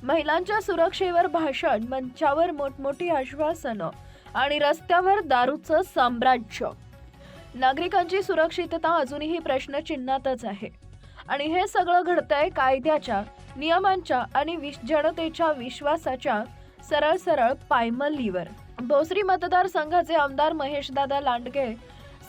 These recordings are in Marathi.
महिलांच्या सुरक्षेवर भाषण, मंचावर मोठमोठी आश्वासनं आणि रस्त्यावर दारूचं साम्राज्य. नागरिकांची सुरक्षितता अजूनही प्रश्नचिन्हातच आहे. आणि हे सगळं घडतंय कायद्याच्या, नियमांच्या आणि जनतेच्या विश्वासाच्या सरळ सरळ पायमल्लीवर. भोसरी मतदारसंघाचे आमदार महेशदादा लांडगे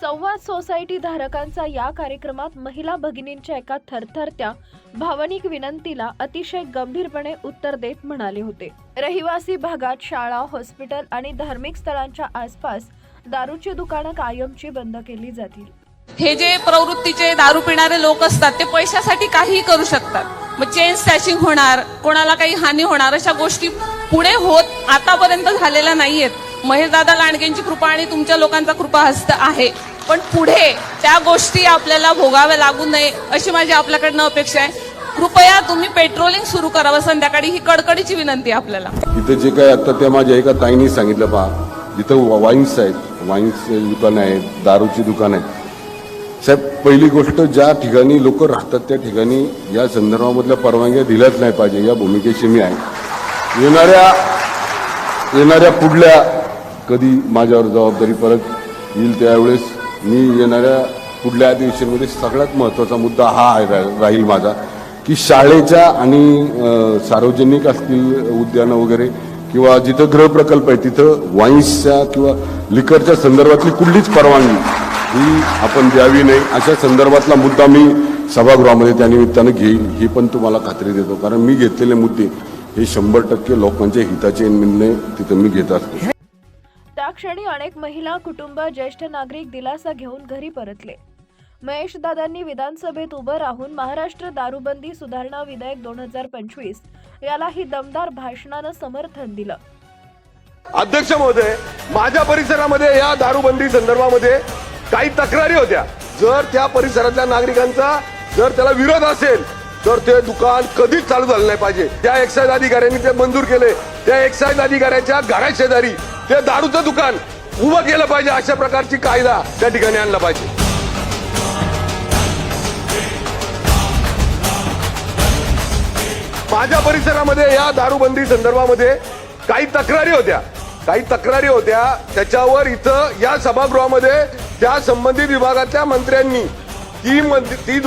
संवाद सोसायटी धारकांचा या कार्यक्रमात महिला भगिनींच्या एका थरथरत्या भावनिक विनंतीला अतिशय गंभीरपणे उत्तर देत म्हणाले होते, रहिवासी भागात शाळा, हॉस्पिटल आणि धार्मिक स्थळांच्या आसपास दारूची दुकानं कायमची बंद केली जातील. हे जे प्रवृत्तीचे दारू पिणारे लोक असतात ते पैशासाठी काहीही करू शकतात. मग चेन स्नॅचिंग होणार, कोणाला काही हानी होणार, अशा गोष्टी पुढे होत आतापर्यंत झालेल्या नाहीयेत. महेशदादा लांडगेंची कृपा आणि तुमच्या लोकांचा कृपा हस्त आहे, पण पुढे त्या गोष्टी आपल्याला भोगाव्या लागू नये अशी माझी आपल्याकडनं अपेक्षा आहे. कृपया तुम्ही पेट्रोलिंग सुरू करावं संध्याकाळी, ही कडकडीची विनंती आहे आपल्याला. इथे जे काय आता त्या माझ्या एका ताईंनी सांगितलं, पहा जिथं वाईन्स आहेत, वाईन्स दुकान आहेत, दारूची दुकान आहेत. साहेब, पहिली गोष्ट, ज्या ठिकाणी लोक राहतात त्या ठिकाणी या संदर्भामधल्या परवानग्या दिल्याच नाही पाहिजे, या भूमिकेशी मी आहे. येणाऱ्या पुढल्या कधी माझ्यावर जबाबदारी परत येईल त्यावेळेस मी येणाऱ्या पुढल्या अधिवेशनामध्ये सगळ्यात महत्त्वाचा मुद्दा हा राहील माझा, की शाळेच्या आणि सार्वजनिक असतील उद्यानं वगैरे किंवा जिथं गृहप्रकल्प आहे तिथं वाईन्सच्या किंवा लिकरच्या संदर्भातली कुठलीच परवानगी ही आपण द्यावी नाही, अशा संदर्भातला मुद्दा मी सभागृहामध्ये त्यानिमित्तानं घेईल, ही पण तुम्हाला खात्री देतो. कारण मी घेतलेले मुद्दे हे 100% लोकांच्या हिताचे निर्णय तिथं मी घेत असतो. त्या क्षणी अनेक महिला, कुटुंब, ज्येष्ठ नागरिक दिलासा घेऊन घरी परतले. महेशदादांनी विधानसभेत उभं राहून महाराष्ट्र दारूबंदी सुधारणा विधेयक 2025 याला ही दमदार भाषणानं समर्थन दिलं. अध्यक्ष महोदय, माझ्या परिसरामध्ये या दारूबंदी संदर्भामध्ये काही तक्रारी होत्या. जर त्या परिसरातल्या नागरिकांचा जर त्याला विरोध असेल तर ते दुकान कधीच चालू झालं नाही पाहिजे. त्या एक्साईज अधिकाऱ्यांनी ते मंजूर केले. त्या एक्साईज अधिकाऱ्याच्या घराशेजारी ते दारूचं दुकान उभं केलं पाहिजे, अशा प्रकारची कायदा त्या ठिकाणी आणला पाहिजे. माझ्या परिसरामध्ये या दारूबंदी संदर्भामध्ये काही तक्रारी होत्या. त्याच्यावर इथं या सभागृहामध्ये त्या संबंधित विभागातल्या मंत्र्यांनी ती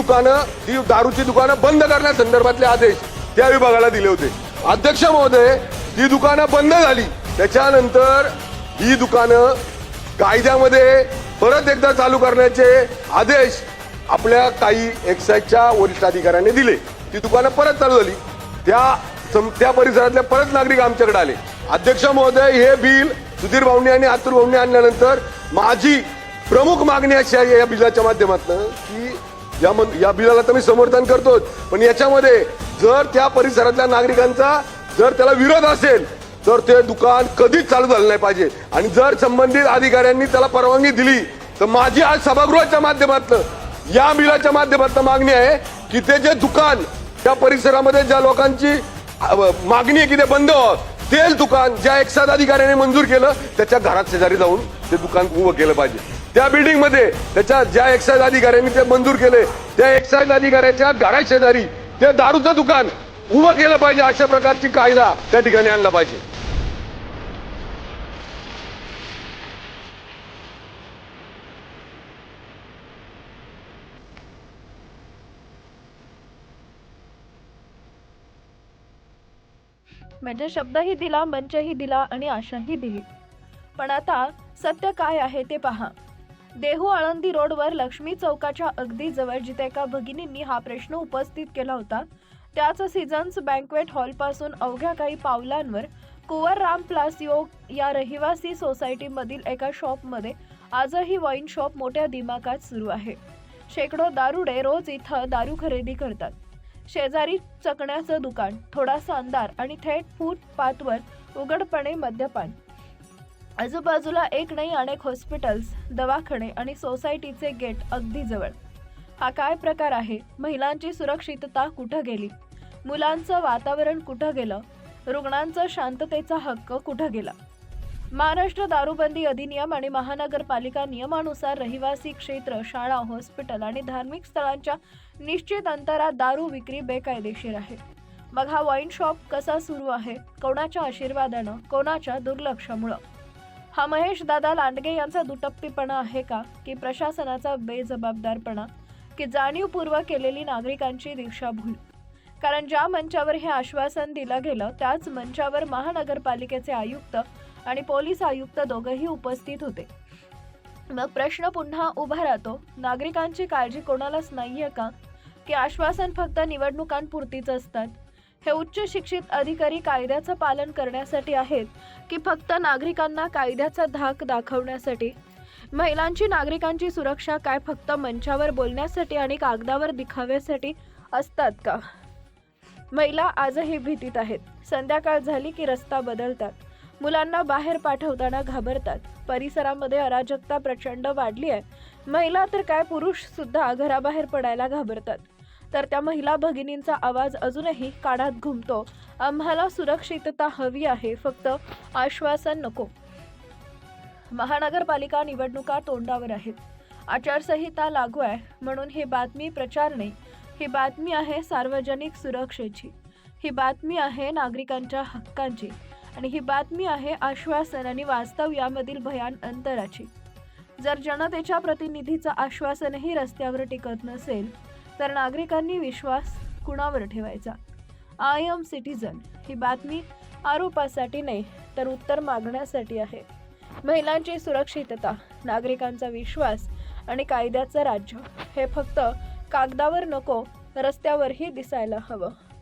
दारूची दुकानं बंद करण्यासंदर्भातले आदेश त्या विभागाला दिले होते. अध्यक्ष महोदय, ती दुकानं बंद झाली. त्याच्यानंतर ही दुकानं कायद्यामध्ये परत एकदा चालू करण्याचे आदेश आपल्या काही एक्साईजच्या वरिष्ठ अधिकाऱ्यांनी दिले. ती दुकानं परत चालू झाली. त्या परिसरातले परत नागरिक आमच्याकडे आले. अध्यक्ष महोदय, हे बिल सुधीर भाऊंनी आणि अतुल भाऊंनी आणल्यानंतर माझी प्रमुख मागणी अशी आहे या बिलाच्या माध्यमातून की या बिलाला तर मी समर्थन करतो, पण याच्यामध्ये जर त्या परिसरातल्या नागरिकांचा जर त्याला विरोध असेल तर ते दुकान कधीच चालू झालं नाही पाहिजे. आणि जर संबंधित अधिकाऱ्यांनी त्याला परवानगी दिली तर माझी आज सभागृहाच्या माध्यमातून या बिलाच्या माध्यमातून मागणी आहे की ते जे दुकान त्या परिसरामध्ये ज्या लोकांची मागणी आहे की ते बंद व्हावं, तेच दुकान ज्या एक्साईज अधिकाऱ्याने मंजूर केलं त्याच्या घरात शेजारी जाऊन ते दुकान उभं केलं पाहिजे. त्या बिल्डिंग मध्ये त्याच्या ज्या एक्साईज अधिकाऱ्यांनी ते मंजूर केले त्या एक्साईज अधिकाऱ्याच्या घरा शेजारी ते दारूचं दुकान उभं केलं पाहिजे, अशा प्रकारची कायदा त्या ठिकाणी आणला पाहिजे. म्हणजे शब्दही दिला, मंचही दिला आणि आशाही दिली. पण आता सत्य काय आहे ते पहा. देहू आळंदी रोडवर लक्ष्मी चौकाच्या अगदी जवळ जिथे एका भगिनींनी हा प्रश्न उपस्थित केला होता, त्याच सीझन्स बँक्वेट हॉलपासून अवघ्या काही पावलांवर कुंवर राम प्लास योग या रहिवासी सोसायटीमधील एका शॉपमध्ये आजही वाईन शॉप मोठ्या दिमाखात सुरू आहे. शेकडो दारुडे रोज इथं दारू खरेदी करतात. शेजारी चकण्याचं दुकान, थोडासा अंधार आणि थेट फुटपाथवर उघडपणे मद्यपान. आजूबाजूला एक नाही अनेक हॉस्पिटल्स, दवाखाने आणि सोसायटीचे गेट अगदी जवळ. हा काय प्रकार आहे? महिलांची सुरक्षितता कुठं गेली? मुलांचं वातावरण कुठं गेलं? रुग्णांचा शांततेचा हक्क कुठं गेला? महाराष्ट्र दारूबंदी अधिनियम आणि महानगरपालिका नियमानुसार रहिवासी क्षेत्र, शाळा, हॉस्पिटल आणि धार्मिक स्थळांच्या निश्चित अंतरात दारू विक्री बेकायदेशीर आहे. मग हा वाईन शॉप कसा सुरू आहे? कोणाच्या आशीर्वादानं, कोणाच्या दुर्लक्षामुळं? हा महेश दादा लांडगे यांचा दुटप्पीपणा आहे का, की प्रशासनाचा बेजबाबदारपणा, की जाणीवपूर्वक केलेली नागरिकांची दिशाभूल? कारण ज्या मंचावर हे आश्वासन दिलं गेलं त्याच मंचावर महानगरपालिकेचे आयुक्त आणि पोलीस आयुक्त दोघंही उपस्थित होते. मग प्रश्न पुन्हा उभा राहतो, नागरिकांची काळजी कोणालाच नाहीये का, की आश्वासन फक्त निवडणुकांपुरतीच असतात? हे उच्च शिक्षित अधिकारी कायद्याचं पालन करण्यासाठी आहेत, की फक्त नागरिकांना कायद्याचा धाक दाखवण्यासाठी? महिलांची, नागरिकांची सुरक्षा काय फक्त मंचावर बोलण्यासाठी आणि कागदावर दिखाव्यासाठी असतात का? महिला आजही भीतीत आहेत. संध्याकाळ झाली की रस्ता बदलतात, मुलांना बाहेर पाठवताना घाबरतात. परिसरामध्ये अराजकता प्रचंड वाढली आहे. महिला तर काय, पुरुष सुद्धा घराबाहेर पडायला घाबरतात. तर त्या महिला भगिनींचा आवाज अजूनही कानात घुमतो, आम्हाला सुरक्षितता हवी आहे, फक्त आश्वासन नको. महानगरपालिका निवडणुका तोंडावर आहेत. आचारसंहिता लागू आहे, म्हणून ही बातमी प्रचार नाही. ही बातमी आहे सार्वजनिक सुरक्षेची. ही बातमी आहे नागरिकांच्या हक्कांची. आणि ही बातमी आहे आश्वासन आणि वास्तव यामधील भयान अंतराची. जर जनतेच्या प्रतिनिधीचं आश्वासनही रस्त्यावर टिकत नसेल तर नागरिकांनी विश्वास कुणावर ठेवायचा? आय एम सिटीजन ही बातमी आरोपासाठी नाही तर उत्तर मागण्यासाठी आहे. महिलांची सुरक्षितता, नागरिकांचा विश्वास आणि कायद्याचं राज्य हे फक्त कागदावर नको, रस्त्यावरही दिसायला हवं.